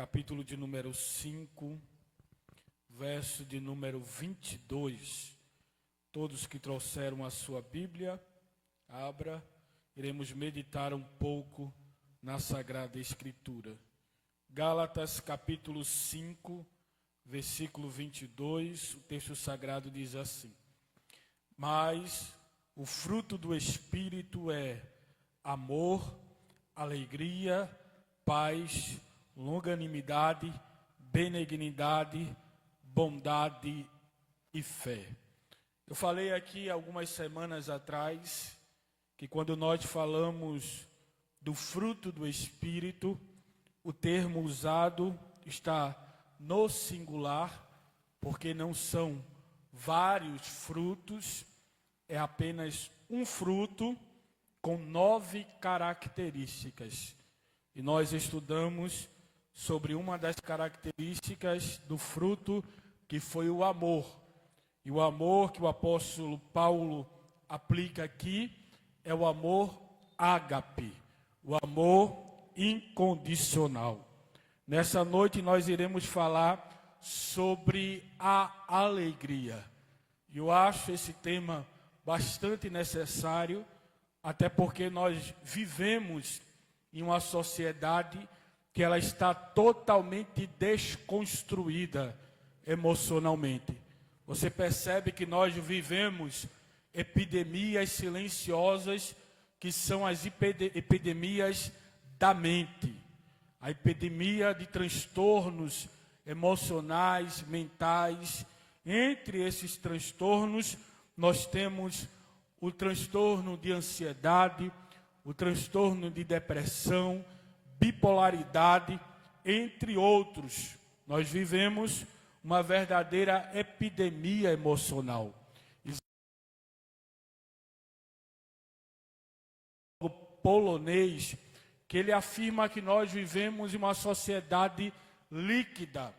capítulo de número 5, verso de número 22. Todos que trouxeram a sua Bíblia, abra, iremos meditar um pouco na Sagrada Escritura. Gálatas, capítulo 5, versículo 22, o texto sagrado diz assim: Mas o fruto do Espírito é amor, alegria, paz, longanimidade, benignidade, bondade e fé. Eu falei aqui algumas semanas atrás que quando nós falamos do fruto do Espírito, o termo usado está no singular, porque não são vários frutos, é apenas um fruto com 9 características. E nós estudamos sobre uma das características do fruto, que foi o amor. E o amor que o apóstolo Paulo aplica aqui é o amor ágape, o amor incondicional. Nessa noite nós iremos falar sobre a alegria. E eu acho esse tema bastante necessário, até porque nós vivemos em uma sociedade que ela está totalmente desconstruída emocionalmente. Você percebe que nós vivemos epidemias silenciosas, que são as epidemias da mente. A epidemia de transtornos emocionais, mentais. Entre esses transtornos, nós temos o transtorno de ansiedade, o transtorno de depressão, bipolaridade, entre outros. Nós vivemos uma verdadeira epidemia emocional. O polonês, que ele afirma que nós vivemos em uma sociedade líquida.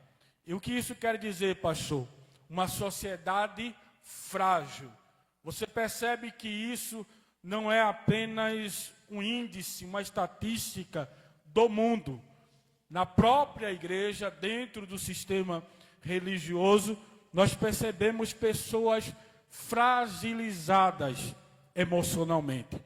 E o que isso quer dizer, pastor? Uma sociedade frágil. Você percebe que isso não é apenas um índice, uma estatística do mundo. Na própria igreja, dentro do sistema religioso, nós percebemos pessoas fragilizadas emocionalmente.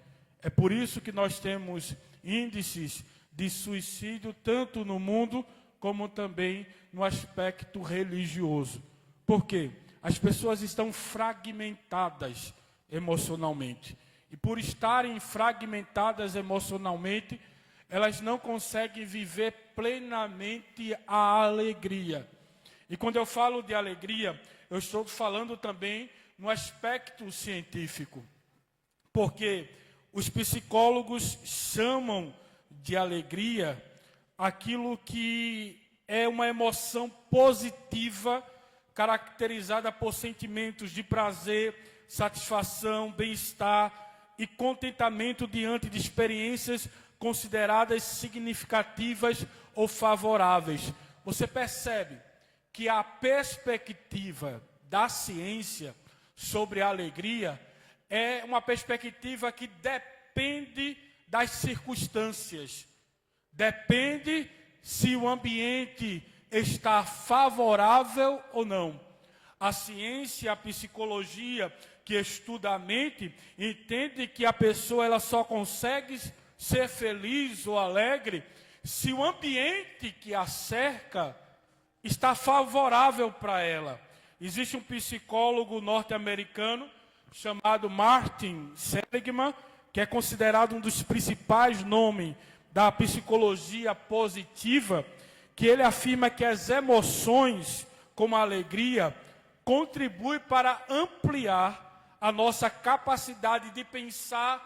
É por isso que nós temos índices de suicídio, tanto no mundo, como também no aspecto religioso. Por quê? As pessoas estão fragmentadas emocionalmente. E por estarem fragmentadas emocionalmente, elas não conseguem viver plenamente a alegria. E quando eu falo de alegria, eu estou falando também no aspecto científico. Porque os psicólogos chamam de alegria aquilo que é uma emoção positiva, caracterizada por sentimentos de prazer, satisfação, bem-estar e contentamento diante de experiências consideradas significativas ou favoráveis. Você percebe que a perspectiva da ciência sobre a alegria é uma perspectiva que depende das circunstâncias. Depende se o ambiente está favorável ou não. A ciência, a psicologia que estuda a mente, entende que a pessoa ela só consegue ser feliz ou alegre se o ambiente que a cerca está favorável para ela. Existe um psicólogo norte-americano chamado Martin Seligman, que é considerado um dos principais nomes da psicologia positiva, que ele afirma que as emoções, como a alegria, contribuem para ampliar a nossa capacidade de pensar,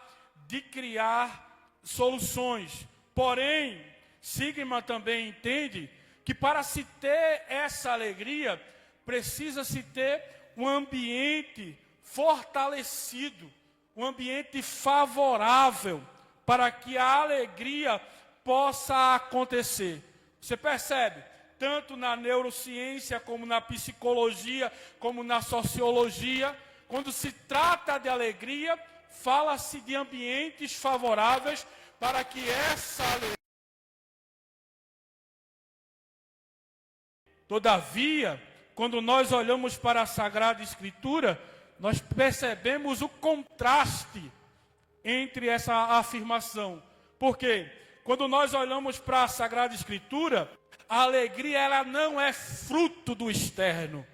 de criar soluções. Porém, Sigmund também entende que para se ter essa alegria, precisa-se ter um ambiente fortalecido, um ambiente favorável, para que a alegria possa acontecer. Você percebe? Tanto na neurociência, como na psicologia, como na sociologia, quando se trata de alegria, fala-se de ambientes favoráveis para que essa alegria Todavia, quando nós olhamos para a Sagrada Escritura, nós percebemos o contraste entre essa afirmação. Por quê? Quando nós olhamos para a Sagrada Escritura, a alegria ela não é fruto do externo.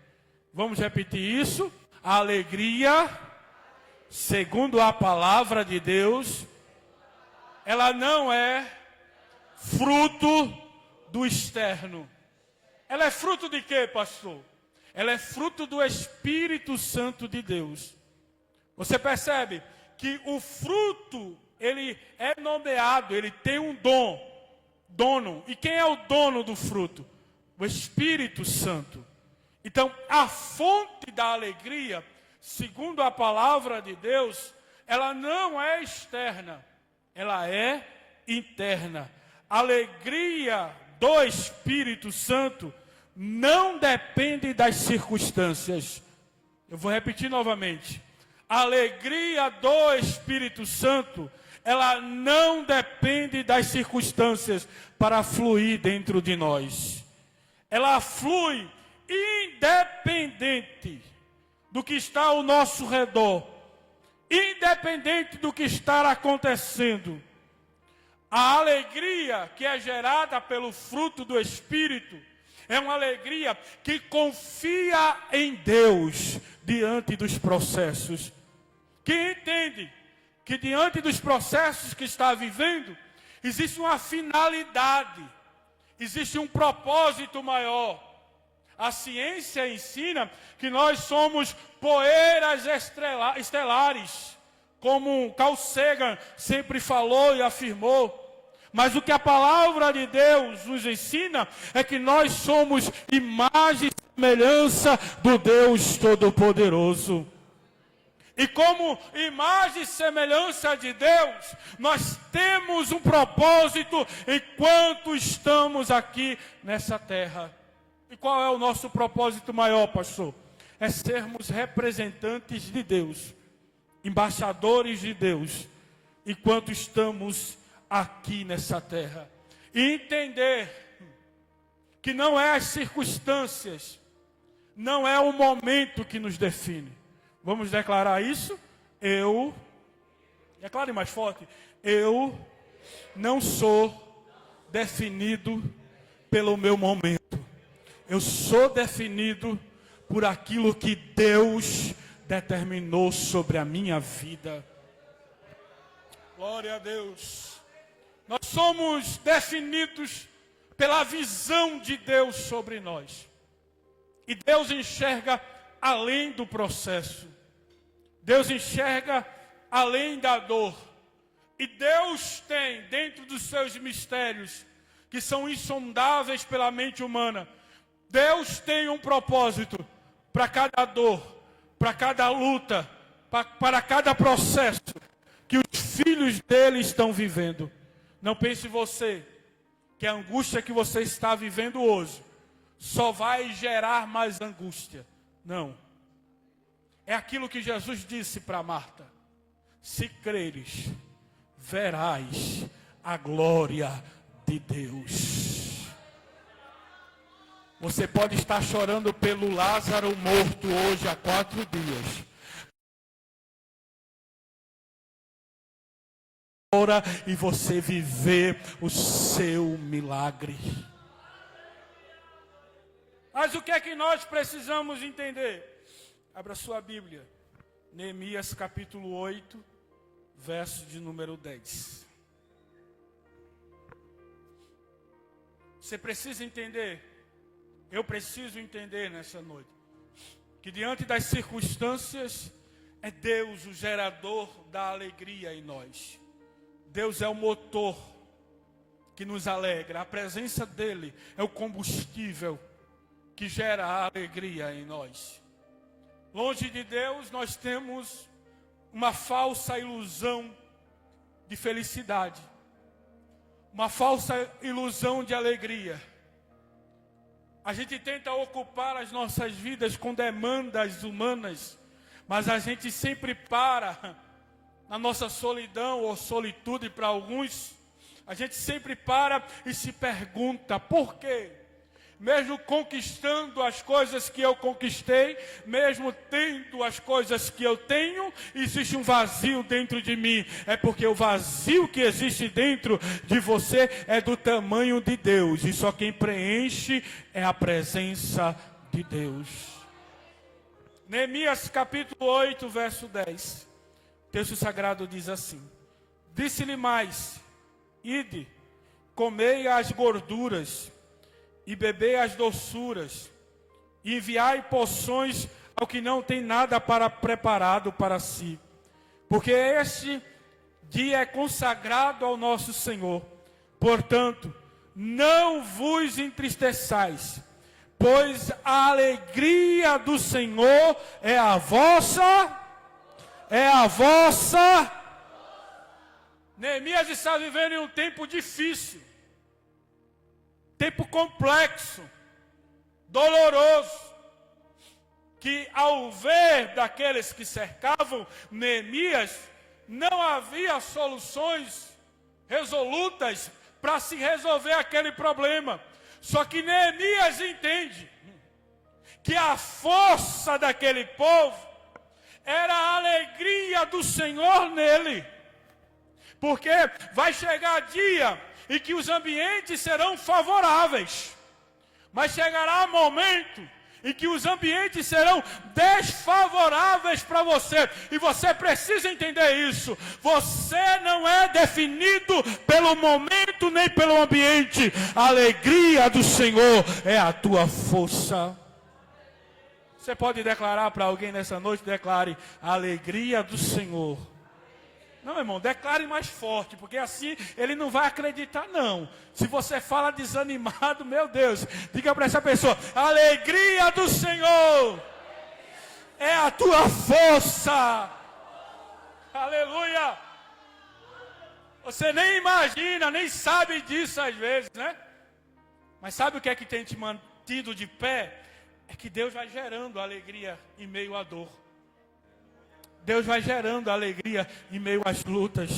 Vamos repetir isso? A alegria, segundo a palavra de Deus, ela não é fruto do externo. Ela é fruto de quê, pastor? Ela é fruto do Espírito Santo de Deus. Você percebe que o fruto, ele é nomeado, ele tem um dono. E quem é o dono do fruto? O Espírito Santo. Então, a fonte da alegria, segundo a palavra de Deus, ela não é externa, ela é interna. A alegria do Espírito Santo não depende das circunstâncias. Eu vou repetir novamente. A alegria do Espírito Santo, ela não depende das circunstâncias para fluir dentro de nós. Ela flui independente do que está ao nosso redor, independente do que está acontecendo. A alegria que é gerada pelo fruto do Espírito é uma alegria que confia em Deus diante dos processos, que entende que diante dos processos que está vivendo, existe uma finalidade, existe um propósito maior. A ciência ensina que nós somos poeiras estelares, como Carl Sagan sempre falou e afirmou. Mas o que a palavra de Deus nos ensina é que nós somos imagem e semelhança do Deus Todo-Poderoso. E como imagem e semelhança de Deus, nós temos um propósito enquanto estamos aqui nessa terra. E qual é o nosso propósito maior, pastor? É sermos representantes de Deus, embaixadores de Deus, enquanto estamos aqui nessa terra. E entender que não é as circunstâncias, não é o momento que nos define. Vamos declarar isso? Declare mais forte. Eu não sou definido pelo meu momento. Eu sou definido por aquilo que Deus determinou sobre a minha vida. Glória a Deus. Nós somos definidos pela visão de Deus sobre nós. E Deus enxerga além do processo. Deus enxerga além da dor. E Deus tem dentro dos seus mistérios, que são insondáveis pela mente humana, Deus tem um propósito para cada dor, para cada luta, para cada processo que os filhos dele estão vivendo. Não pense você que a angústia que você está vivendo hoje só vai gerar mais angústia. Não. É aquilo que Jesus disse para Marta: se creres, verás a glória de Deus. Você pode estar chorando pelo Lázaro morto hoje há 4 dias. E você viver o seu milagre. Mas o que é que nós precisamos entender? Abra sua Bíblia. Neemias capítulo 8, verso de número 10. Você precisa entender, eu preciso entender nessa noite, que diante das circunstâncias, é Deus o gerador da alegria em nós. Deus é o motor que nos alegra. A presença dele é o combustível que gera a alegria em nós. Longe de Deus, nós temos uma falsa ilusão de felicidade, uma falsa ilusão de alegria. A gente tenta ocupar as nossas vidas com demandas humanas, mas a gente sempre para na nossa solidão ou solitude para alguns. A gente sempre para e se pergunta: por quê? mesmo conquistando as coisas que eu conquistei, mesmo tendo as coisas que eu tenho, existe um vazio dentro de mim. É porque o vazio que existe dentro de você é do tamanho de Deus. E só quem preenche é a presença de Deus. Neemias capítulo 8, verso 10. O texto sagrado diz assim: disse-lhe mais: ide, comei as gorduras e bebei as doçuras, e enviai porções ao que não tem nada preparado para si. Porque este dia é consagrado ao nosso Senhor. Portanto, não vos entristeçais, pois a alegria do Senhor é a vossa. Neemias está vivendo em um tempo difícil. Tempo complexo, doloroso, que ao ver daqueles que cercavam Neemias, não havia soluções resolutas para se resolver aquele problema. Só que Neemias entende que a força daquele povo era a alegria do Senhor nele. Porque vai chegar dia e que os ambientes serão favoráveis, mas chegará momento em que os ambientes serão desfavoráveis para você, e você precisa entender isso. Você não é definido pelo momento nem pelo ambiente. A alegria do Senhor é a tua força. Você pode declarar para alguém nessa noite? Declare: a alegria do Senhor. Não, irmão, declare mais forte, porque assim ele não vai acreditar, não. Se você fala desanimado, meu Deus, diga para essa pessoa: a alegria do Senhor é a tua força. Aleluia. Você nem imagina, nem sabe disso às vezes, né? Mas sabe o que é que tem te mantido de pé? É que Deus vai gerando alegria em meio à dor. Deus vai gerando alegria em meio às lutas.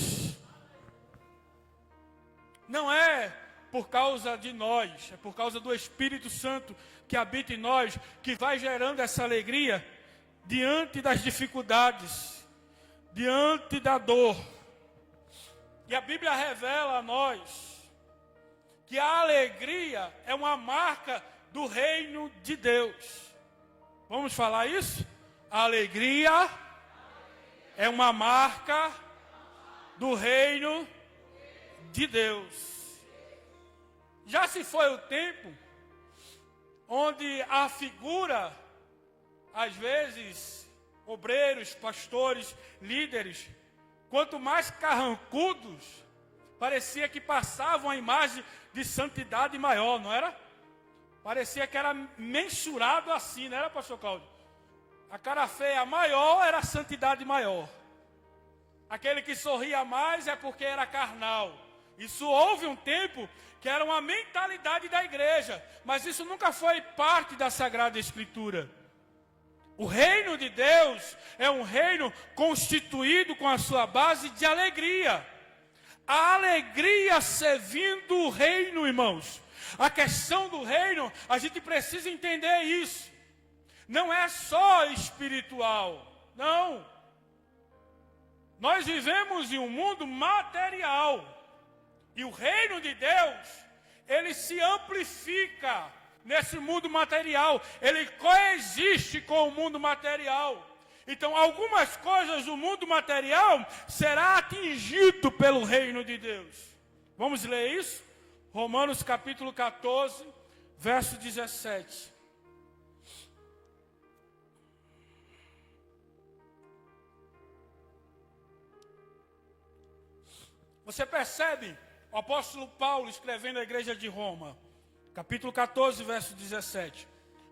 Não é por causa de nós, é por causa do Espírito Santo que habita em nós, que vai gerando essa alegria diante das dificuldades, diante da dor. E a Bíblia revela a nós que a alegria é uma marca do reino de Deus. Vamos falar isso? A alegria é uma marca do reino de Deus. Já se foi o tempo onde a figura, às vezes, obreiros, pastores, líderes, quanto mais carrancudos, parecia que passavam a imagem de santidade maior, não era? Parecia que era mensurado assim, não era, pastor Cláudio? A cara feia maior era a santidade maior. Aquele que sorria mais é porque era carnal. Isso houve um tempo que era uma mentalidade da igreja, mas isso nunca foi parte da Sagrada Escritura. O reino de Deus é um reino constituído com a sua base de alegria. A alegria servindo o reino, irmãos. A questão do reino, a gente precisa entender isso. Não é só espiritual, não. Nós vivemos em um mundo material. E o reino de Deus, ele se amplifica nesse mundo material. Ele coexiste com o mundo material. Então, algumas coisas do mundo material será atingido pelo reino de Deus. Vamos ler isso? Romanos capítulo 14, verso 17. Você percebe o apóstolo Paulo escrevendo à igreja de Roma, capítulo 14, verso 17.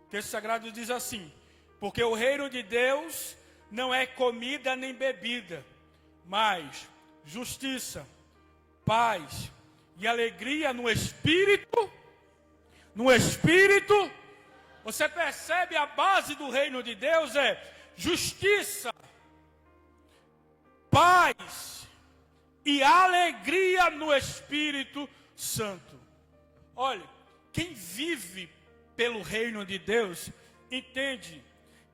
O texto sagrado diz assim: porque o reino de Deus não é comida nem bebida, mas justiça, paz e alegria no Espírito. No Espírito, você percebe a base do reino de Deus é justiça, paz e alegria no Espírito Santo. Olha, quem vive pelo reino de Deus, entende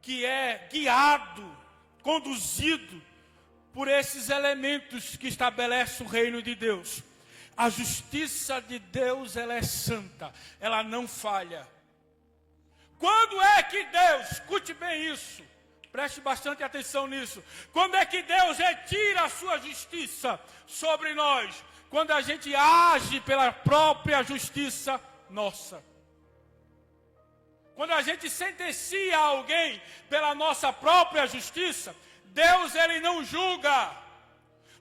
que é guiado, conduzido por esses elementos que estabelecem o reino de Deus. A justiça de Deus, ela é santa, ela não falha. Quando é que Deus, escute bem isso, preste bastante atenção nisso. Quando é que Deus retira a sua justiça sobre nós? Quando a gente age pela própria justiça nossa. Quando a gente sentencia alguém pela nossa própria justiça, Deus, ele não julga.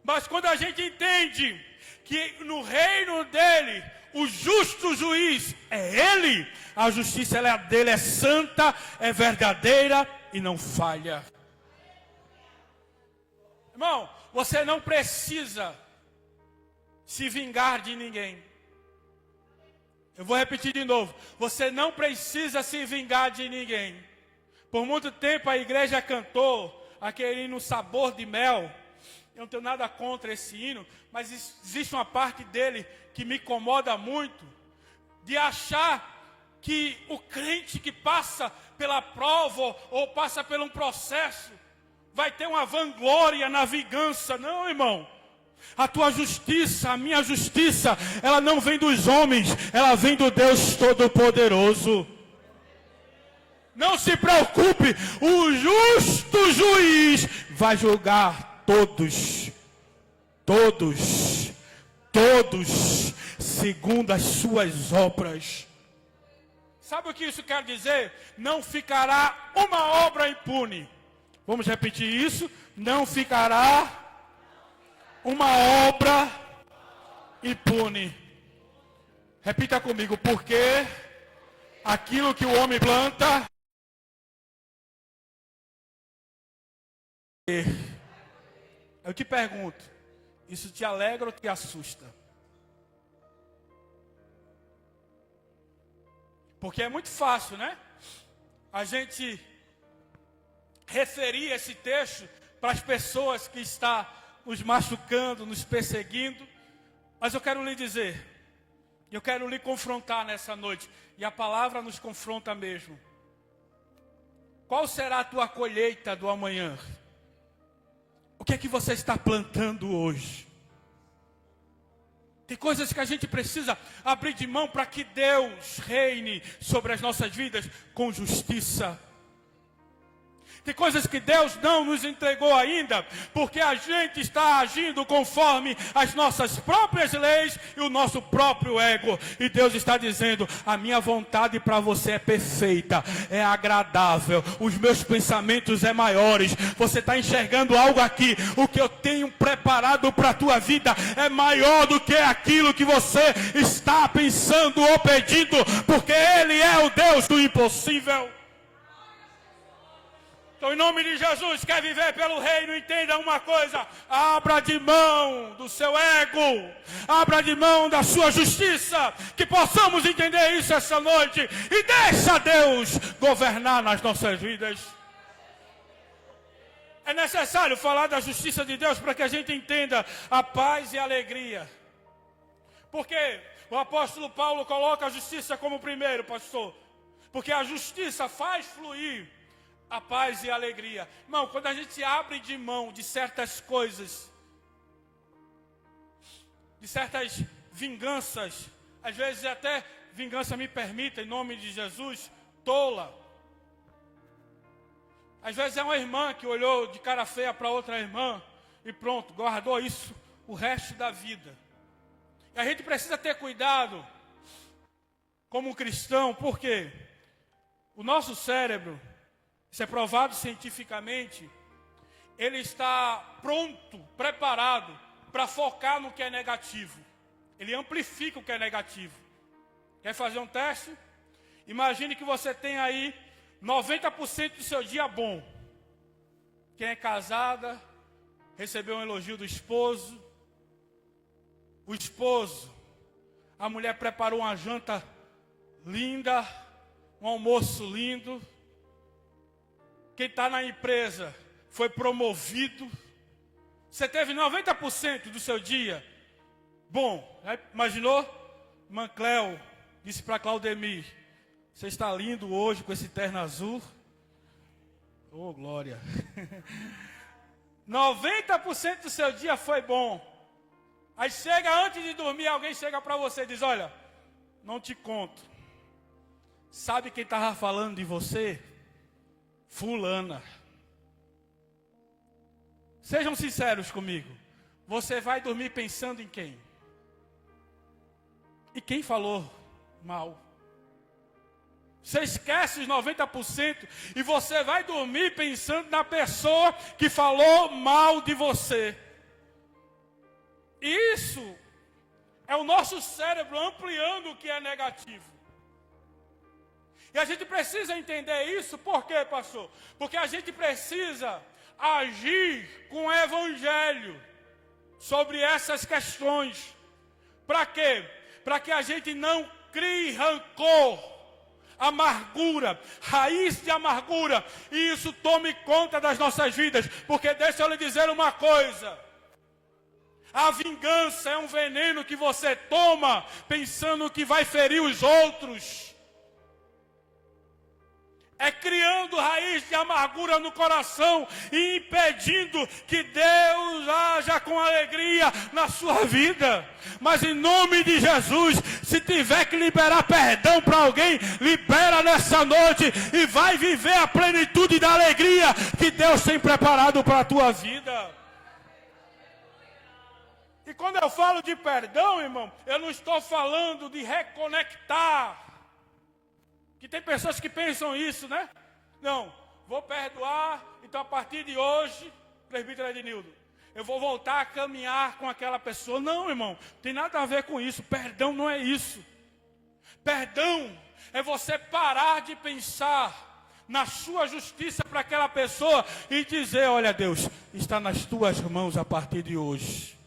Mas quando a gente entende que no reino dele, o justo juiz é ele, a justiça dele é santa, é verdadeira e não falha. Irmão, você não precisa se vingar de ninguém. Eu vou repetir de novo. Você não precisa se vingar de ninguém. Por muito tempo a igreja cantou aquele hino Sabor de Mel. Eu não tenho nada contra esse hino, mas existe uma parte dele que me incomoda muito, de achar que o crente que passa pela prova ou passa por um processo vai ter uma vanglória na vingança. Não, irmão. A tua justiça, a minha justiça, ela não vem dos homens, ela vem do Deus Todo-Poderoso. Não se preocupe, o justo juiz vai julgar todos, segundo as suas obras. Sabe o que isso quer dizer? Não ficará uma obra impune. Vamos repetir isso? Não ficará uma obra impune. Repita comigo, porque aquilo que o homem planta, eu te pergunto, isso te alegra ou te assusta? Porque é muito fácil, né? A gente referir esse texto para as pessoas que estão nos machucando, nos perseguindo. Mas eu quero lhe dizer, eu quero lhe confrontar nessa noite, e a palavra nos confronta mesmo. Qual será a tua colheita do amanhã? O que é que você está plantando hoje? Tem coisas que a gente precisa abrir de mão para que Deus reine sobre as nossas vidas com justiça. Tem coisas que Deus não nos entregou ainda, porque a gente está agindo conforme as nossas próprias leis e o nosso próprio ego. E Deus está dizendo, a minha vontade para você é perfeita, é agradável, os meus pensamentos é maiores. Você está enxergando algo aqui, o que eu tenho preparado para a tua vida é maior do que aquilo que você está pensando ou pedindo, porque Ele é o Deus do impossível. Então, em nome de Jesus, quer viver pelo reino, entenda uma coisa: abra de mão do seu ego, abra de mão da sua justiça, que possamos entender isso essa noite, e deixa Deus governar nas nossas vidas. É necessário falar da justiça de Deus para que a gente entenda a paz e a alegria. Porque o apóstolo Paulo coloca a justiça como primeiro, pastor, porque a justiça faz fluir a paz e a alegria. Irmão, quando a gente abre de mão de certas coisas, de certas vinganças, às vezes até vingança, me permita, em nome de Jesus, tola. Às vezes é uma irmã que olhou de cara feia para outra irmã e pronto, guardou isso o resto da vida. E a gente precisa ter cuidado como cristão, porque o nosso cérebro, isso é provado cientificamente, ele está pronto, preparado para focar no que é negativo. Ele amplifica o que é negativo. Quer fazer um teste? Imagine que você tem aí 90% do seu dia bom. Quem é casada, recebeu um elogio do esposo. O esposo, a mulher preparou uma janta linda, um almoço lindo. Quem está na empresa foi promovido. Você teve 90% do seu dia bom. Imaginou? Irmã Cléo disse para Claudemir: Você está lindo hoje com esse terno azul. Oh, glória. 90% do seu dia foi bom. Aí chega antes de dormir, alguém chega para você e diz: olha, não te conto. Sabe quem estava falando de você? Fulana. Sejam sinceros comigo. Você vai dormir pensando em quem? E quem falou mal? Você esquece os 90% e você vai dormir pensando na pessoa que falou mal de você. Isso é o nosso cérebro ampliando o que é negativo. E a gente precisa entender isso, por quê, pastor? Porque a gente precisa agir com o evangelho sobre essas questões. Para quê? Para que a gente não crie rancor, amargura, raiz de amargura, e isso tome conta das nossas vidas. Porque deixa eu lhe dizer uma coisa: a vingança é um veneno que você toma pensando que vai ferir os outros. É criando raiz de amargura no coração e impedindo que Deus haja com alegria na sua vida. Mas em nome de Jesus, se tiver que liberar perdão para alguém, libera nessa noite e vai viver a plenitude da alegria que Deus tem preparado para a tua vida. E quando eu falo de perdão, irmão, eu não estou falando de reconectar. Que tem pessoas que pensam isso, né? Não, vou perdoar, então a partir de hoje, presbítero Ednildo, eu vou voltar a caminhar com aquela pessoa. Não, irmão, tem nada a ver com isso. Perdão não é isso. Perdão é você parar de pensar na sua justiça para aquela pessoa e dizer: olha, Deus, está nas tuas mãos a partir de hoje.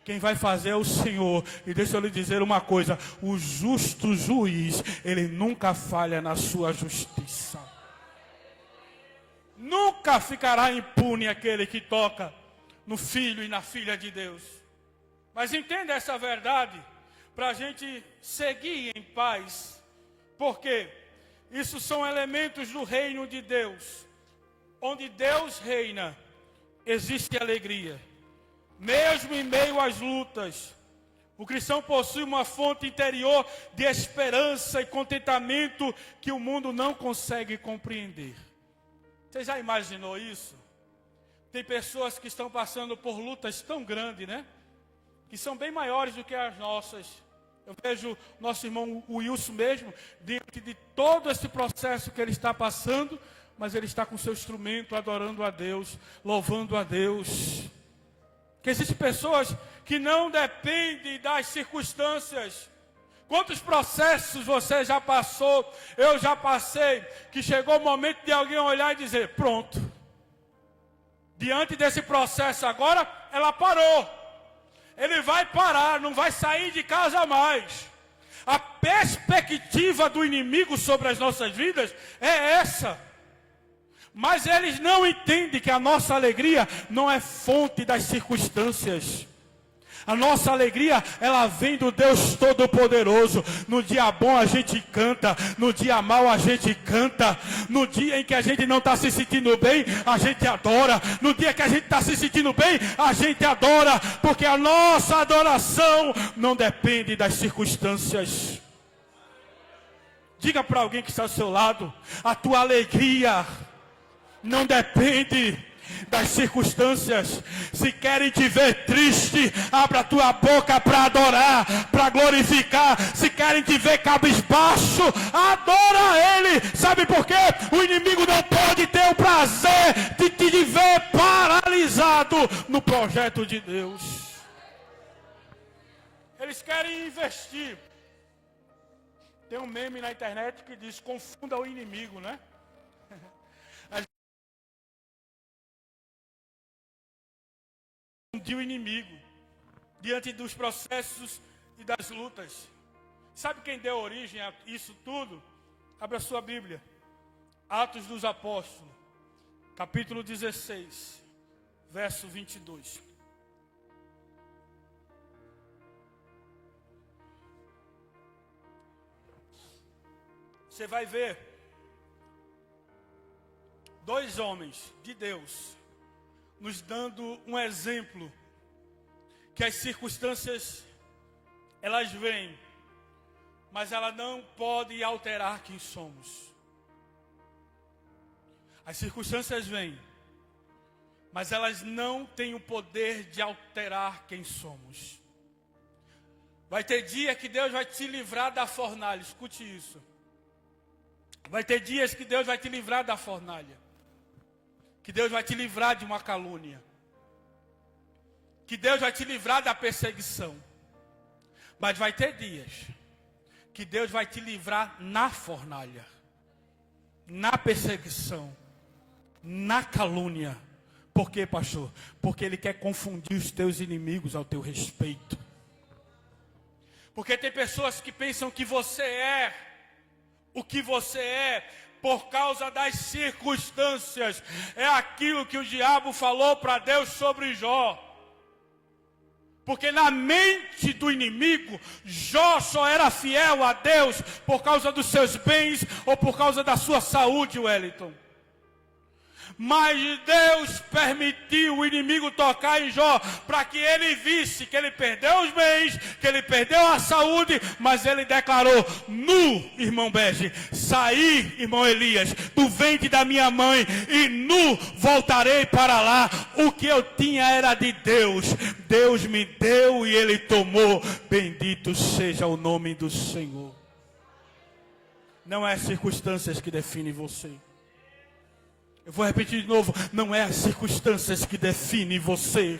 Quem vai fazer é o Senhor. E deixa eu lhe dizer uma coisa: o justo juiz, ele nunca falha na sua justiça. Nunca ficará impune aquele que toca no filho e na filha de Deus. Mas entenda essa verdade, para a gente seguir em paz. Porque isso são elementos do reino de Deus. Onde Deus reina, existe alegria. Mesmo em meio às lutas, o cristão possui uma fonte interior de esperança e contentamento que o mundo não consegue compreender. Você já imaginou isso? Tem pessoas que estão passando por lutas tão grandes, né? Que são bem maiores do que as nossas. Eu vejo nosso irmão Wilson mesmo, diante de todo esse processo que ele está passando, mas ele está com seu instrumento, adorando a Deus, louvando a Deus. Que existem pessoas que não dependem das circunstâncias. Quantos processos você já passou? Eu já passei. Que chegou o momento de alguém olhar e dizer: pronto. Diante desse processo agora, ela parou. Ele vai parar, não vai sair de casa mais. A perspectiva do inimigo sobre as nossas vidas é essa. Mas eles não entendem que a nossa alegria não é fonte das circunstâncias. A nossa alegria, ela vem do Deus Todo-Poderoso. No dia bom a gente canta, no dia mau a gente canta. No dia em que a gente não está se sentindo bem, a gente adora. No dia que a gente está se sentindo bem, a gente adora. Porque a nossa adoração não depende das circunstâncias. Diga para alguém que está ao seu lado: a tua alegria não depende das circunstâncias. Se querem te ver triste, abra a tua boca para adorar, para glorificar. Se querem te ver cabisbaixo, adora Ele. Sabe por quê? O inimigo não pode ter o prazer de te ver paralisado no projeto de Deus. Eles querem investir. Tem um meme na internet que diz: confunda o inimigo, né? De o inimigo diante dos processos e das lutas. Sabe quem deu origem a isso tudo? Abra sua Bíblia, Atos dos Apóstolos, capítulo 16, verso 22. você vai ver dois homens de Deus nos dando um exemplo que as circunstâncias elas vêm, mas ela não pode alterar quem somos. As circunstâncias vêm, mas elas não têm o poder de alterar quem somos. Vai ter dia que Deus vai te livrar da fornalha, escute isso. Vai ter dias que Deus vai te livrar da fornalha, que Deus vai te livrar de uma calúnia, que Deus vai te livrar da perseguição. Mas vai ter dias que Deus vai te livrar na fornalha, na perseguição, na calúnia. Por quê, pastor? Porque Ele quer confundir os teus inimigos ao teu respeito. Porque tem pessoas que pensam que você é o que você é por causa das circunstâncias. É aquilo que o diabo falou para Deus sobre Jó. Porque na mente do inimigo, Jó só era fiel a Deus por causa dos seus bens ou por causa da sua saúde, Wellington. Mas Deus permitiu o inimigo tocar em Jó para que ele visse que ele perdeu os bens, que ele perdeu a saúde, mas ele declarou: nu, irmão Bege, saí, irmão Elias, do ventre da minha mãe, e nu voltarei para lá. O que eu tinha era de Deus, Deus me deu e Ele tomou. Bendito seja o nome do Senhor. Não é as circunstâncias que definem você. Eu vou repetir de novo, não é as circunstâncias que definem você.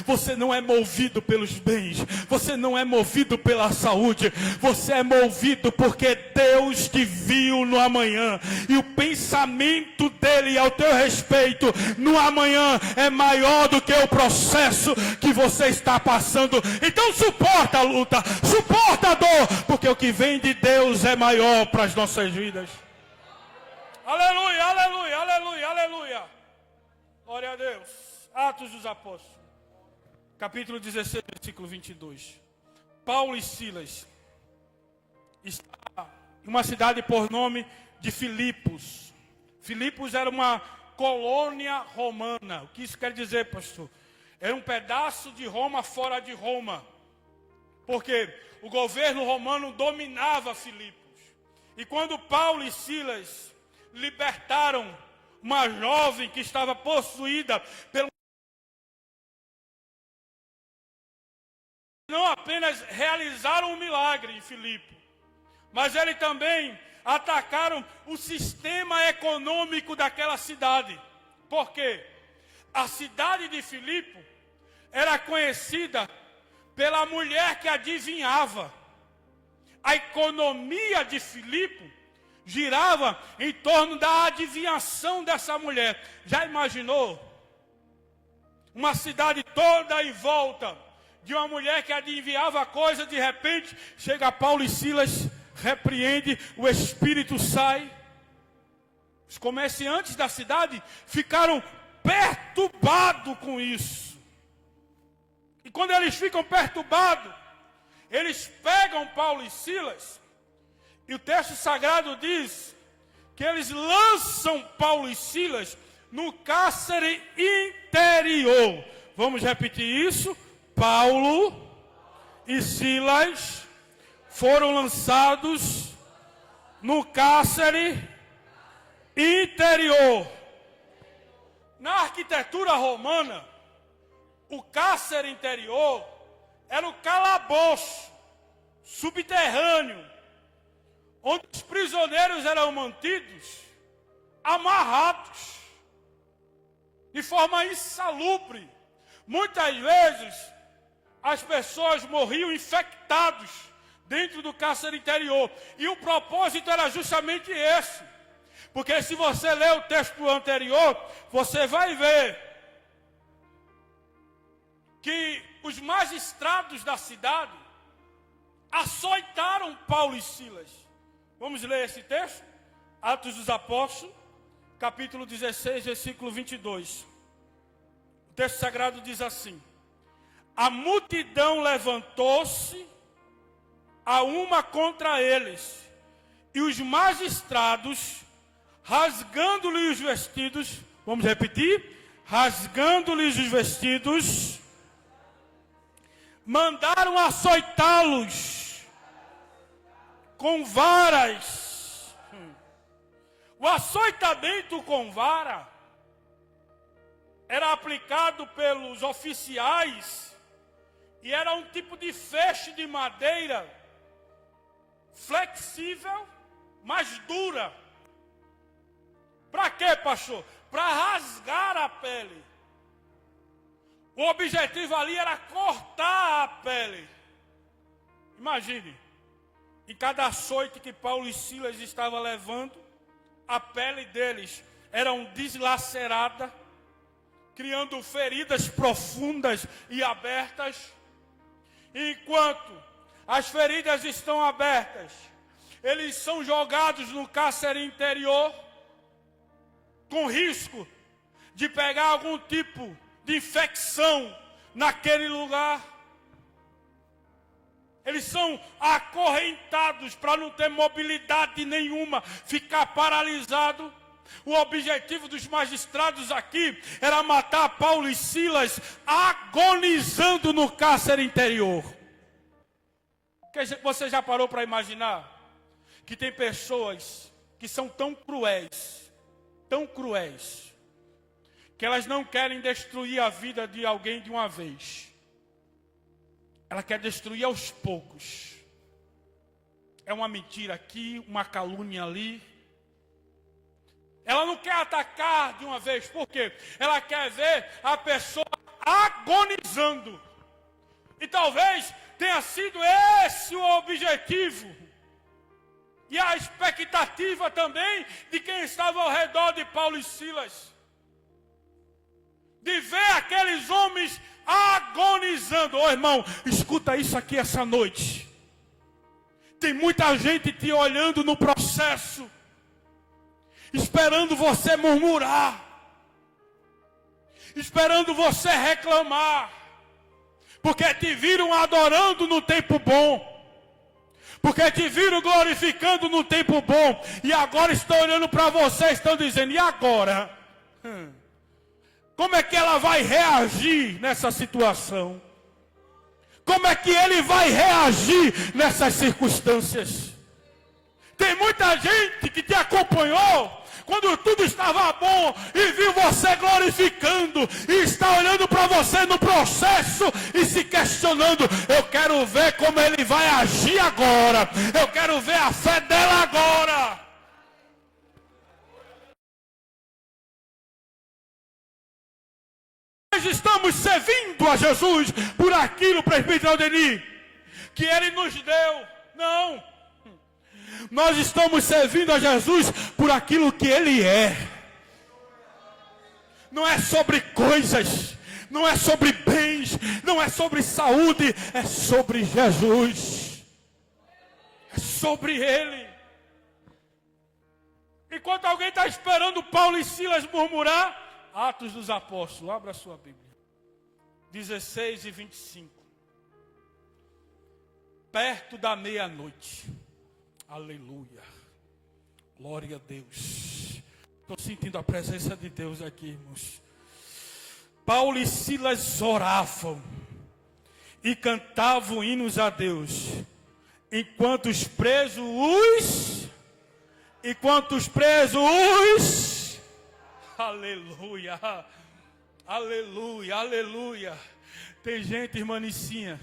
Você não é movido pelos bens, você não é movido pela saúde, você é movido porque Deus te viu no amanhã. E o pensamento dele ao teu respeito no amanhã é maior do que o processo que você está passando. Então suporta a luta, suporta a dor, porque o que vem de Deus é maior para as nossas vidas. Aleluia, aleluia, aleluia, aleluia. Glória a Deus. Atos dos Apóstolos, capítulo 16, versículo 22. Paulo e Silas estavam em uma cidade por nome de Filipos. Filipos era uma colônia romana. O que isso quer dizer, pastor? Era um pedaço de Roma fora de Roma. Porque o governo romano dominava Filipos. E quando Paulo e Silas libertaram uma jovem que estava possuída pelo... Não apenas realizaram um milagre em Filipe, mas eles também atacaram o sistema econômico daquela cidade. Por quê? A cidade de Filipe era conhecida pela mulher que adivinhava. A economia de Filipe girava em torno da adivinhação dessa mulher. Já imaginou? Uma cidade toda em volta de uma mulher que adivinhava a coisa, de repente, chega Paulo e Silas, repreende, o espírito sai. Os comerciantes da cidade ficaram perturbados com isso. E quando eles ficam perturbados, eles pegam Paulo e Silas, e o texto sagrado diz que eles lançam Paulo e Silas no cárcere interior. Vamos repetir isso? Paulo e Silas foram lançados no cárcere interior. Na arquitetura romana, o cárcere interior era o calabouço subterrâneo, onde os prisioneiros eram mantidos amarrados de forma insalubre. Muitas vezes as pessoas morriam infectados dentro do cárcere interior, e o propósito era justamente esse. Porque se você ler o texto anterior, você vai ver que os magistrados da cidade açoitaram Paulo e Silas. Vamos ler esse texto? Atos dos Apóstolos, capítulo 16, versículo 22. O texto sagrado diz assim: a multidão levantou-se a uma contra eles E os magistrados, rasgando-lhe os vestidos, vamos repetir? Rasgando-lhes os vestidos, mandaram açoitá-los com varas. O açoitamento com vara era aplicado pelos oficiais e era um tipo de feixe de madeira flexível, mas dura. Para quê, pastor? Para rasgar a pele. O objetivo ali era cortar a pele. Imagine, em cada açoite que Paulo e Silas estavam levando, a pele deles era deslacerada, criando feridas profundas e abertas. Enquanto as feridas estão abertas, eles são jogados no cárcere interior, com risco de pegar algum tipo de infecção naquele lugar. Eles são acorrentados para não ter mobilidade nenhuma, ficar paralisado. O objetivo dos magistrados aqui era matar Paulo e Silas agonizando no cárcere interior. Você já parou para imaginar que tem pessoas que são tão cruéis, que elas não querem destruir a vida de alguém de uma vez. Ela quer destruir aos poucos. É uma mentira aqui, uma calúnia ali. Ela não quer atacar de uma vez. Por quê? Ela quer ver a pessoa agonizando. E talvez tenha sido esse o objetivo. E a expectativa também de quem estava ao redor de Paulo e Silas. De ver aqueles homens agonizando. Ô irmão, escuta isso aqui essa noite. Tem muita gente te olhando no processo, esperando você murmurar, esperando você reclamar, porque te viram adorando no tempo bom, porque te viram glorificando no tempo bom, e agora estão olhando para você, estão dizendo, e agora? Como é que ela vai reagir nessa situação? Como é que ele vai reagir nessas circunstâncias? Tem muita gente que te acompanhou quando tudo estava bom e viu você glorificando e está olhando para você no processo e se questionando. Eu quero ver como ele vai agir agora. Eu quero ver a fé dela agora. Nós estamos servindo a Jesus por aquilo, presbítero Aldeni, que Ele nos deu. Não. Nós estamos servindo a Jesus por aquilo que Ele é. Não é sobre coisas, não é sobre bens, não é sobre saúde, é sobre Jesus. É sobre Ele. Enquanto alguém está esperando Paulo e Silas murmurar, Atos dos Apóstolos, abra a sua Bíblia, 16 e 25. Perto da meia-noite. Aleluia. Glória a Deus. Estou sentindo a presença de Deus aqui, irmãos. Paulo e Silas oravam e cantavam hinos a Deus, enquanto os presos aleluia, aleluia, aleluia. Tem gente, irmã Nicinha,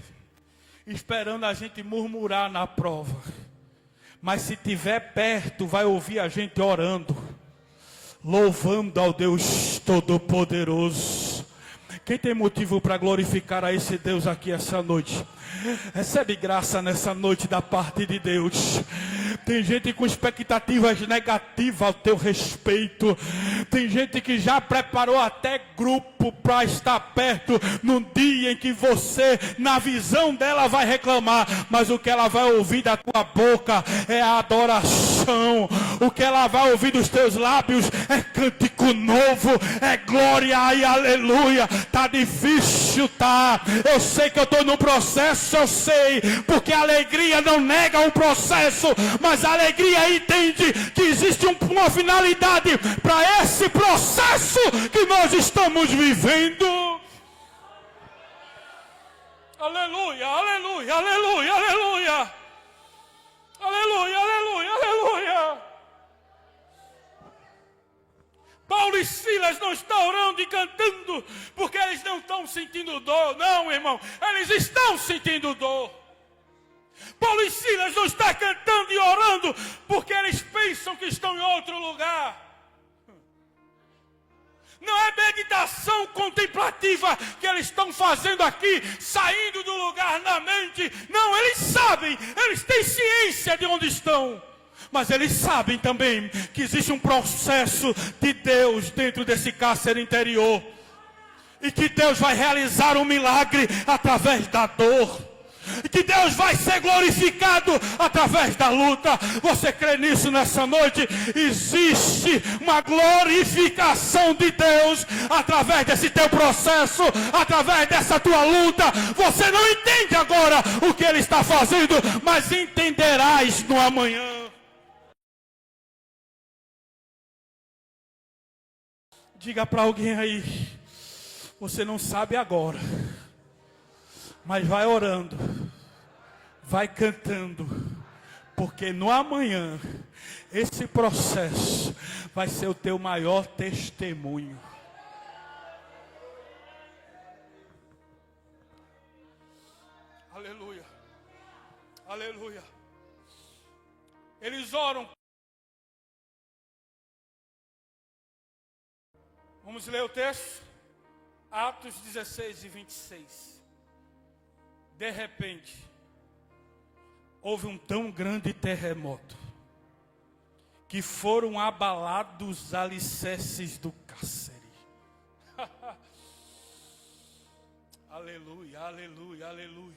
esperando a gente murmurar na prova. Mas se tiver perto, vai ouvir a gente orando, louvando ao Deus Todo-Poderoso. Quem tem motivo para glorificar a esse Deus aqui essa noite? Recebe graça nessa noite da parte de Deus. Tem gente com expectativas negativas ao teu respeito. Tem gente que já preparou até grupo para estar perto no dia em que você, na visão dela, vai reclamar, mas o que ela vai ouvir da tua boca é a adoração. O que ela vai ouvir dos teus lábios é cântico novo, é glória e aleluia. Tá difícil, tá? Eu sei que eu estou no processo, eu sei, porque a alegria não nega um processo, mas a alegria entende que existe uma finalidade para esse processo que nós estamos vivendo. Aleluia, aleluia, aleluia, aleluia. Aleluia, aleluia, aleluia. Paulo e Silas não estão orando e cantando porque eles não estão sentindo dor. Não, irmão, eles estão sentindo dor. Paulo e Silas não estão cantando e orando porque eles pensam que estão em outro lugar. Não é meditação contemplativa que eles estão fazendo aqui, saindo do lugar na mente. Não, eles sabem, eles têm ciência de onde estão. Mas eles sabem também que existe um processo de Deus dentro desse cárcere interior. E que Deus vai realizar um milagre através da dor. E que Deus vai ser glorificado através da luta. Você crê nisso nessa noite? Existe uma glorificação de Deus através desse teu processo, através dessa tua luta. Você não entende agora o que Ele está fazendo, mas entenderás no amanhã. Diga para alguém aí, você não sabe agora, mas vai orando, vai cantando, porque no amanhã, esse processo vai ser o teu maior testemunho. Aleluia, aleluia. Eles oram. Vamos ler o texto? Atos 16 e 26. De repente, houve um tão grande terremoto, que foram abalados os alicerces do cárcere. Aleluia, aleluia, aleluia.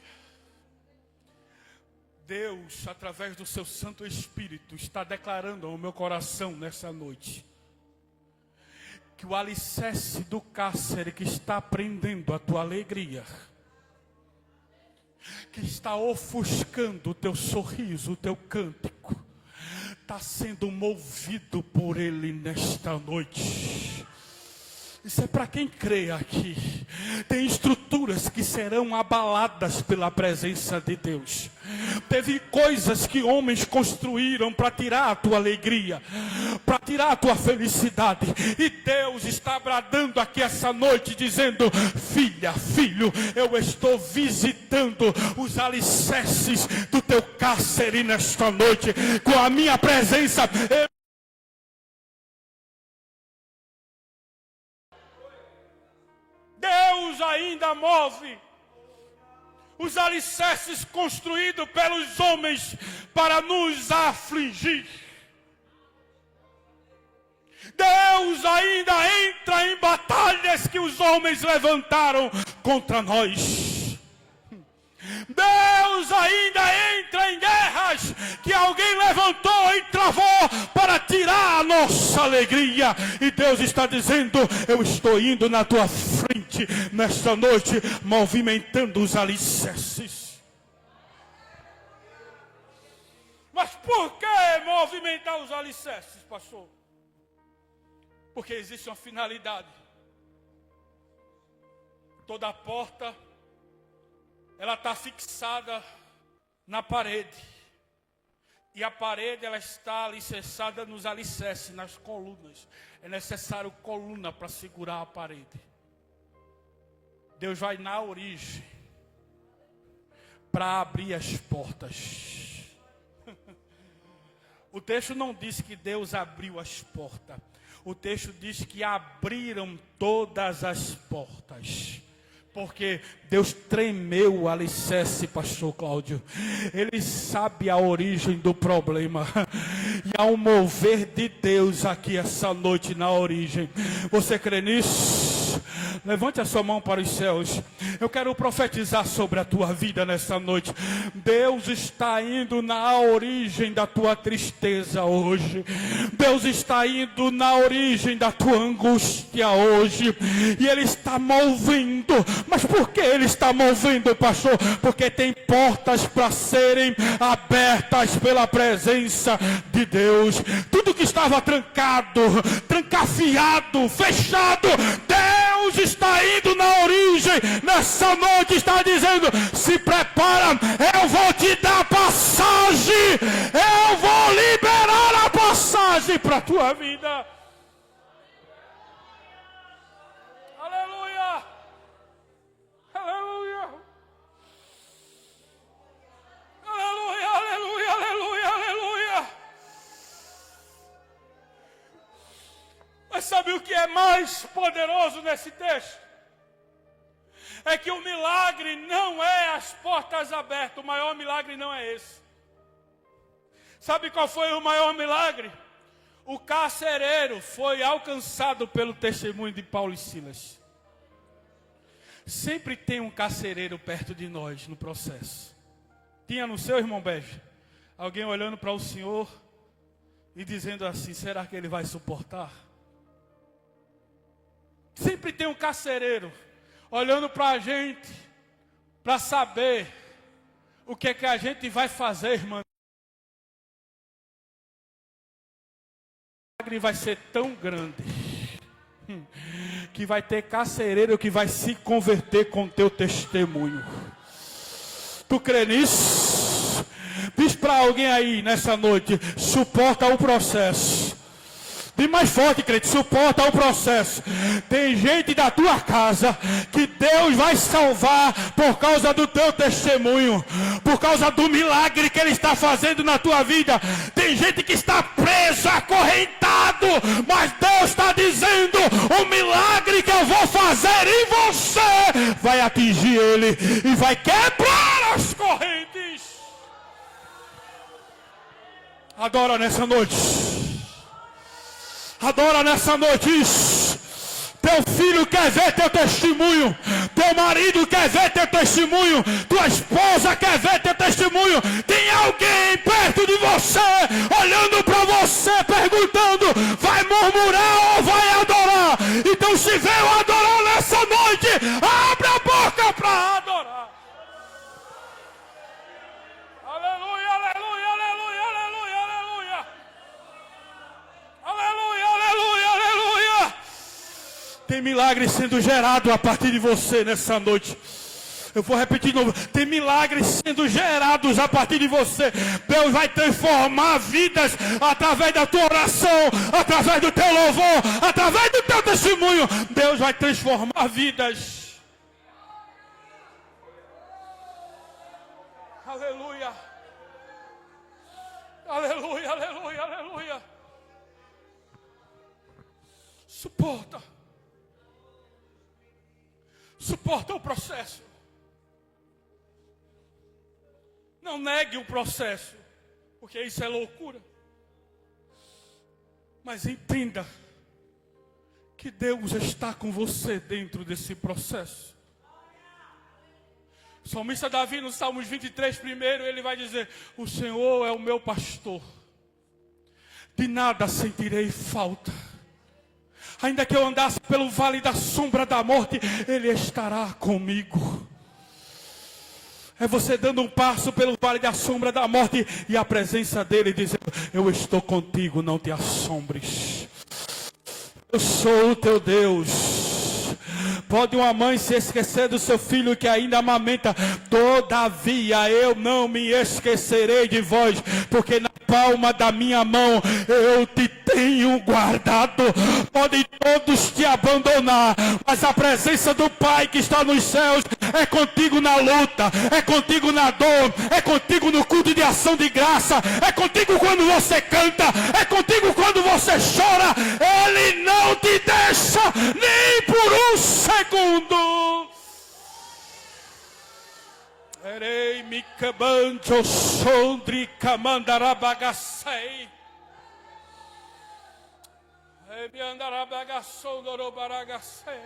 Deus, através do seu Santo Espírito, está declarando ao meu coração nessa noite, que o alicerce do cárcere que está prendendo a tua alegria, que está ofuscando o teu sorriso, o teu cântico, está sendo movido por Ele nesta noite. Isso é para quem crê aqui. Tem estruturas que serão abaladas pela presença de Deus. Teve coisas que homens construíram para tirar a tua alegria, para tirar a tua felicidade. E Deus está bradando aqui essa noite, dizendo: filha, filho, eu estou visitando os alicerces do teu cárcere nesta noite. Com a minha presença, Deus ainda move os alicerces construídos pelos homens para nos afligir. Deus ainda entra em batalhas que os homens levantaram contra nós. Deus ainda entra em guerras que alguém levantou e travou para tirar a nossa alegria. E Deus está dizendo: eu estou indo na tua frente nesta noite, movimentando os alicerces. Mas por que movimentar os alicerces, pastor? Porque existe uma finalidade. Toda porta, ela está fixada na parede. E a parede, ela está alicerçada nos alicerces, nas colunas. É necessário coluna para segurar a parede. Deus vai na origem para abrir as portas. O texto não diz que Deus abriu as portas. O texto diz que abriram todas as portas. Porque Deus tremeu o alicerce, pastor Cláudio. Ele sabe a origem do problema. E há um mover de Deus aqui essa noite na origem. Você crê nisso? Levante a sua mão para os céus. Eu quero profetizar sobre a tua vida nessa noite. Deus está indo na origem da tua tristeza hoje. Deus está indo na origem da tua angústia hoje. E Ele está movendo. Mas por que Ele está movendo, pastor? Porque tem portas para serem abertas pela presença de Deus. Tudo que estava trancado, trancafiado, fechado, Deus está indo na origem. Nessa noite está dizendo: se prepara, eu vou te dar passagem, eu vou liberar a passagem para a tua vida. Aleluia, aleluia, aleluia, aleluia, aleluia, aleluia. Mas sabe o que é mais poderoso nesse texto? É que o milagre não é as portas abertas. O maior milagre não é esse. Sabe qual foi o maior milagre? O carcereiro foi alcançado pelo testemunho de Paulo e Silas. Sempre tem um carcereiro perto de nós no processo. Tinha no seu, irmão Bege, alguém olhando para o Senhor e dizendo assim: será que ele vai suportar? Sempre tem um carcereiro olhando para a gente, para saber o que é que a gente vai fazer, irmão. O milagre vai ser tão grande que vai ter carcereiro que vai se converter com teu testemunho. Tu crê nisso? Diz para alguém aí nessa noite: suporta o processo. Diz mais forte, crente: suporta o processo. Tem gente da tua casa que Deus vai salvar por causa do teu testemunho, por causa do milagre que Ele está fazendo na tua vida. Tem gente que está preso, acorrentado, mas Deus está dizendo: o milagre que eu vou fazer em você vai atingir ele e vai quebrar as correntes. Adora nessa noite. Adora nessa noite isso. Teu filho quer ver teu testemunho. Teu marido quer ver teu testemunho. Tua esposa quer ver teu testemunho. Tem alguém perto de você, olhando para você, perguntando: vai murmurar ou vai adorar? Então, se veio adorar nessa noite, abre a boca para adorar. Aleluia, aleluia, aleluia, aleluia, aleluia. Aleluia, aleluia, aleluia. Tem milagre sendo gerado a partir de você nessa noite. Eu vou repetir de novo: tem milagres sendo gerados a partir de você. Deus vai transformar vidas através da tua oração, através do teu louvor, através do teu testemunho. Deus vai transformar vidas. Aleluia. Aleluia, aleluia, aleluia. Suporta. Suporta o processo. Não negue o processo, porque isso é loucura. Mas entenda que Deus está com você dentro desse processo. O salmista Davi, no Salmos 23, primeiro, ele vai dizer: o Senhor é o meu pastor, de nada sentirei falta. Ainda que eu andasse pelo vale da sombra da morte, Ele estará comigo. É você dando um passo pelo vale da sombra da morte e a presença dEle dizendo: eu estou contigo, não te assombres. Eu sou o teu Deus. Pode uma mãe se esquecer do seu filho que ainda amamenta, todavia eu não me esquecerei de vós, porque na palma da minha mão eu te tenho guardado. Podem todos te abandonar, mas a presença do Pai que está nos céus é contigo na luta, é contigo na dor, é contigo no culto de ação de graça, é contigo quando você canta, é contigo quando você chora. Ele não te deixa nem por um segundo. Erei mi cabanjo sondri camandarabagacei. E mi andarabagaçondorobaragacei.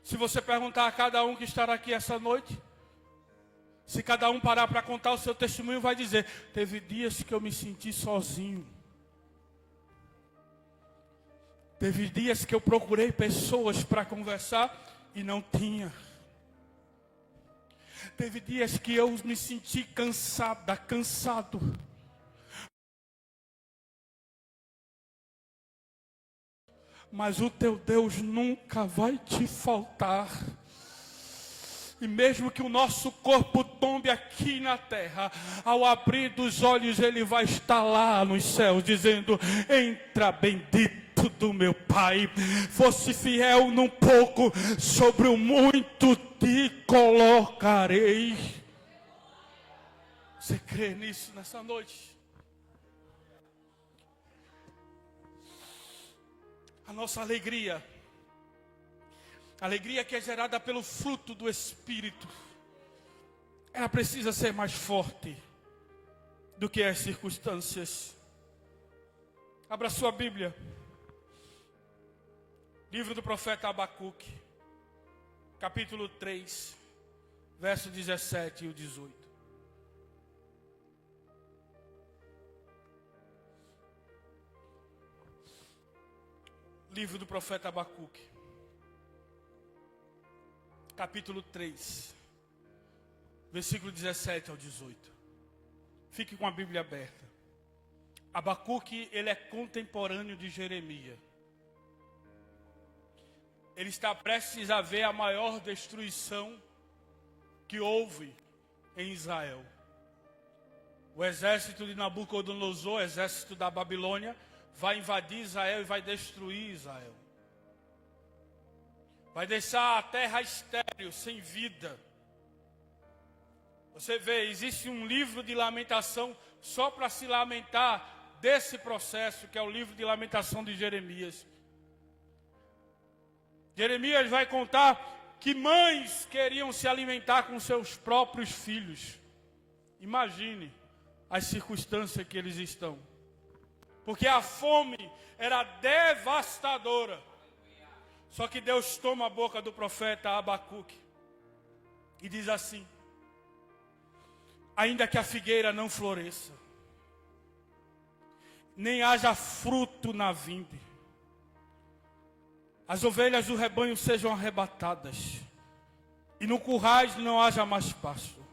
Se você perguntar a cada um que estará aqui essa noite, se cada um parar para contar o seu testemunho, vai dizer: teve dias que eu me senti sozinho. Teve dias que eu procurei pessoas para conversar e não tinha. Teve dias que eu me senti cansado. Mas o teu Deus nunca vai te faltar. E mesmo que o nosso corpo tombe aqui na terra, ao abrir dos olhos Ele vai estar lá nos céus, dizendo: entra, bendito do meu Pai. Fosse fiel num pouco, sobre o muito te colocarei. Você crê nisso nessa noite? A nossa alegria, a alegria que é gerada pelo fruto do Espírito, ela precisa ser mais forte do que as circunstâncias. Abra sua Bíblia, livro do profeta Abacuque, capítulo 3, verso 17 e o 18. Livro do profeta Abacuque, capítulo 3, versículo 17 ao 18. Fique com a Bíblia aberta. Abacuque, ele é contemporâneo de Jeremias. Ele está prestes a ver a maior destruição que houve em Israel. O exército de Nabucodonosor, exército da Babilônia, vai invadir Israel e vai destruir Israel. Vai deixar a terra estéril, sem vida. Você vê, existe um livro de lamentação só para se lamentar desse processo, que é o livro de lamentação de Jeremias. Jeremias vai contar que mães queriam se alimentar com seus próprios filhos. Imagine as circunstâncias que eles estão. Porque a fome era devastadora. Só que Deus toma a boca do profeta Abacuque e diz assim: ainda que a figueira não floresça, nem haja fruto na vinde, as ovelhas do rebanho sejam arrebatadas, e no currais não haja mais pasto,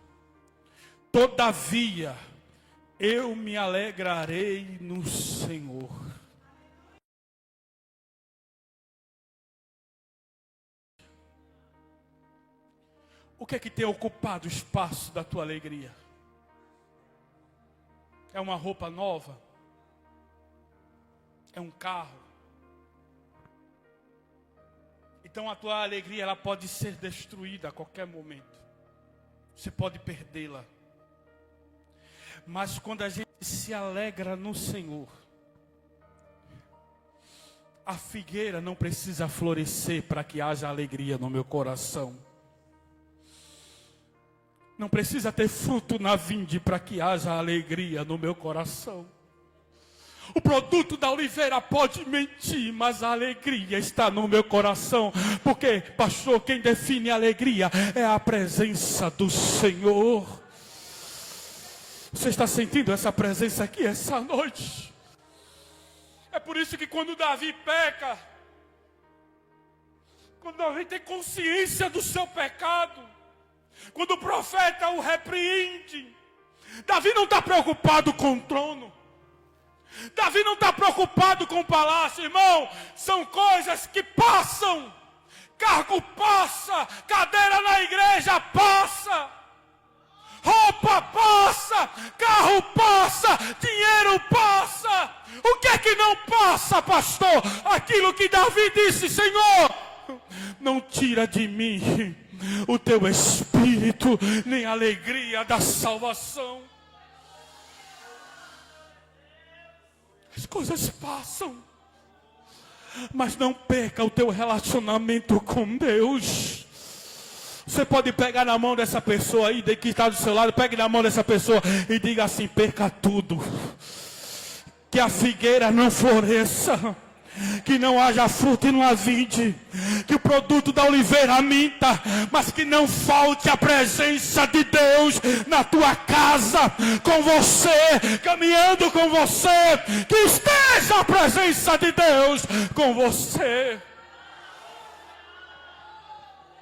todavia eu me alegrarei no Senhor. O que é que tem ocupado o espaço da tua alegria? É uma roupa nova? É um carro? Então a tua alegria, ela pode ser destruída a qualquer momento. Você pode perdê-la. Mas quando a gente se alegra no Senhor, a figueira não precisa florescer para que haja alegria no meu coração. Não precisa ter fruto na vinde para que haja alegria no meu coração. O produto da oliveira pode mentir, mas a alegria está no meu coração. Porque, pastor, quem define a alegria é a presença do Senhor. Você está sentindo essa presença aqui essa noite? É por isso que quando Davi peca, quando Davi tem consciência do seu pecado, quando o profeta o repreende, Davi não está preocupado com o trono. Davi não está preocupado com o palácio, irmão. São coisas que passam. Cargo passa, cadeira na igreja passa, roupa passa, carro passa, dinheiro passa. O que é que não passa, pastor? Aquilo que Davi disse: Senhor, não tira de mim o teu espírito, nem a alegria da salvação. As coisas passam, mas não perca o teu relacionamento com Deus. Você pode pegar na mão dessa pessoa aí, que está do seu lado, pegue na mão dessa pessoa e diga assim: perca tudo, que a figueira não floresça, Que não haja fruto e não há vinde. Que o produto da oliveira minta, mas que não falte a presença de Deus na tua casa, com você, caminhando com você. Que esteja a presença de Deus com você.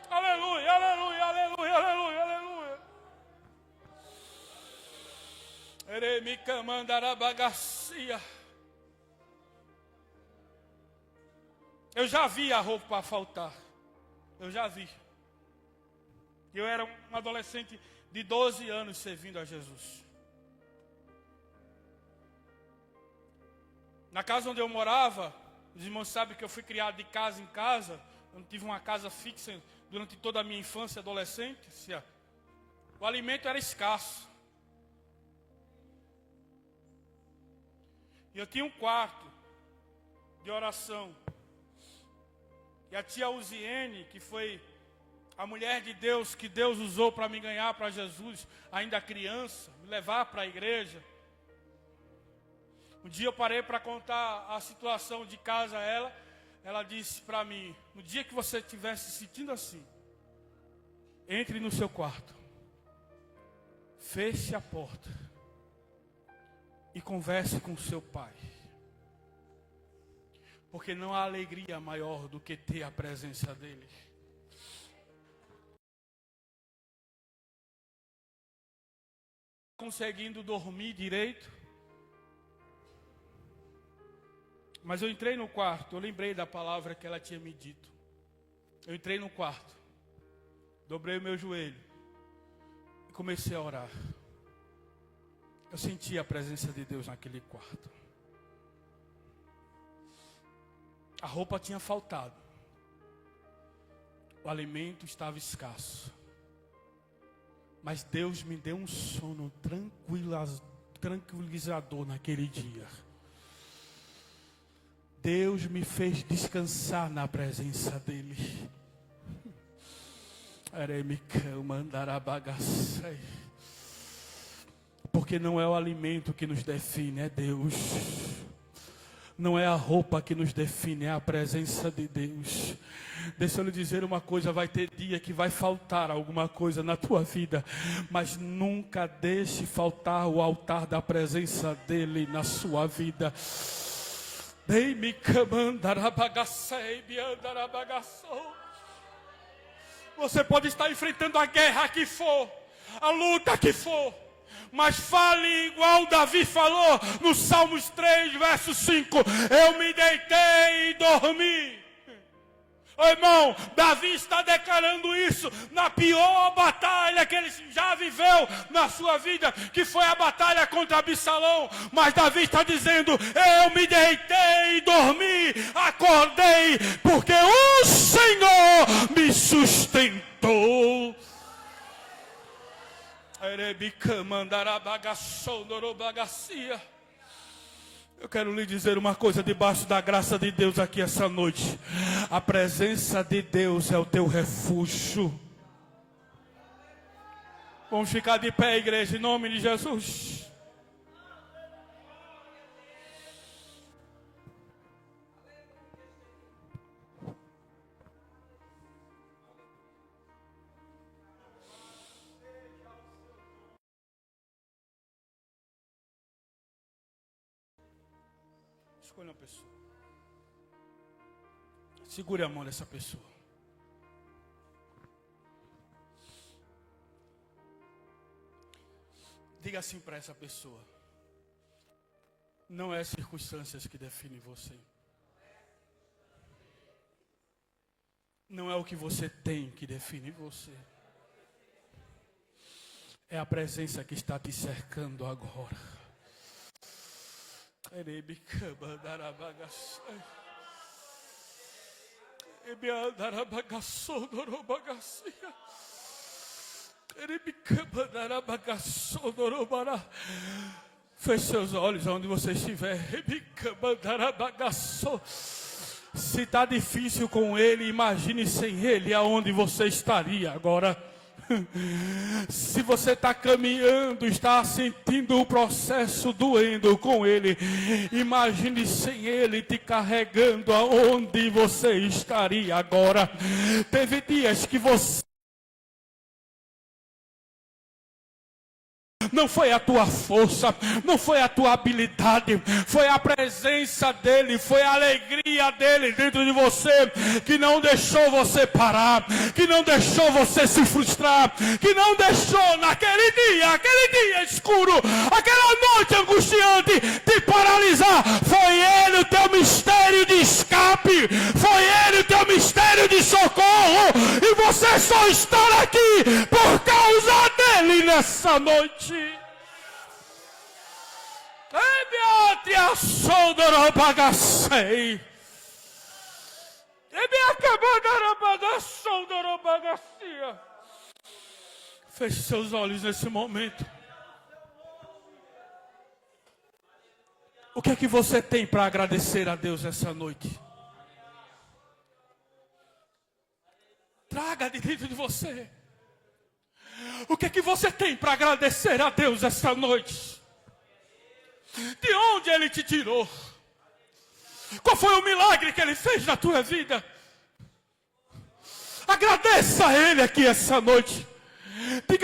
Aleluia, aleluia, aleluia, aleluia, aleluia. Eremica mandará bagacia. Eu já vi a roupa faltar. Eu já vi. Eu era um adolescente de 12 anos servindo a Jesus. Na casa onde eu morava, os irmãos sabem que eu fui criado de casa em casa. Eu não tive uma casa fixa durante toda a minha infância e adolescência. O alimento era escasso. E eu tinha um quarto de oração. E a tia Uziene, que foi a mulher de Deus, que Deus usou para me ganhar para Jesus, ainda criança, me levar para a igreja. Um dia eu parei para contar a situação de casa a ela. Ela disse para mim: no dia que você estiver se sentindo assim, entre no seu quarto, feche a porta e converse com seu pai. Porque não há alegria maior do que ter a presença dele. Conseguindo dormir direito. Mas eu entrei no quarto, eu lembrei da palavra que ela tinha me dito. Eu entrei no quarto, dobrei o meu joelho e comecei a orar. Eu senti a presença de Deus naquele quarto. A roupa tinha faltado. O alimento estava escasso. Mas Deus me deu um sono tranquilizador naquele dia. Deus me fez descansar na presença dEle. Porque não é o alimento que nos define, é Deus. Não é a roupa que nos define, é a presença de Deus. Deixa eu lhe dizer uma coisa, vai ter dia que vai faltar alguma coisa na tua vida, mas nunca deixe faltar o altar da presença dEle na sua vida. Você pode estar enfrentando a guerra que for, a luta que for, mas fale igual Davi falou no Salmos 3, verso 5. Eu me deitei e dormi. Ô irmão, Davi está declarando isso na pior batalha que ele já viveu na sua vida, que foi a batalha contra Absalão. Mas Davi está dizendo: eu me deitei e dormi, acordei, porque o Senhor me sustentou. Eu quero lhe dizer uma coisa debaixo da graça de Deus aqui essa noite. A presença de Deus é o teu refúgio. Vamos ficar de pé, igreja, em nome de Jesus. Escolha uma pessoa. Segure a mão dessa pessoa. Diga assim para essa pessoa: não é circunstâncias que definem você. Não é o que você tem que define você. É a presença que está te cercando agora. Feche seus olhos onde você estiver. Se está difícil com Ele, imagine sem Ele aonde você estaria agora. Se você está caminhando, está sentindo o processo doendo com Ele, imagine sem Ele te carregando aonde você estaria agora. Teve dias que você... Não foi a tua força, não foi a tua habilidade, foi a presença dEle, foi a alegria dEle dentro de você, que não deixou você parar, que não deixou você se frustrar, que não deixou naquele dia escuro, aquela noite angustiante, te paralisar. Foi Ele o teu mistério de escape, foi Ele o teu mistério de socorro, e você só está aqui por causa dEle nessa noite. Feche seus olhos nesse momento. O que é que você tem para agradecer a Deus essa noite? Traga de dentro de você. O que é que você tem para agradecer a Deus essa noite? De onde Ele te tirou? Qual foi o milagre que Ele fez na tua vida? Agradeça a Ele aqui essa noite.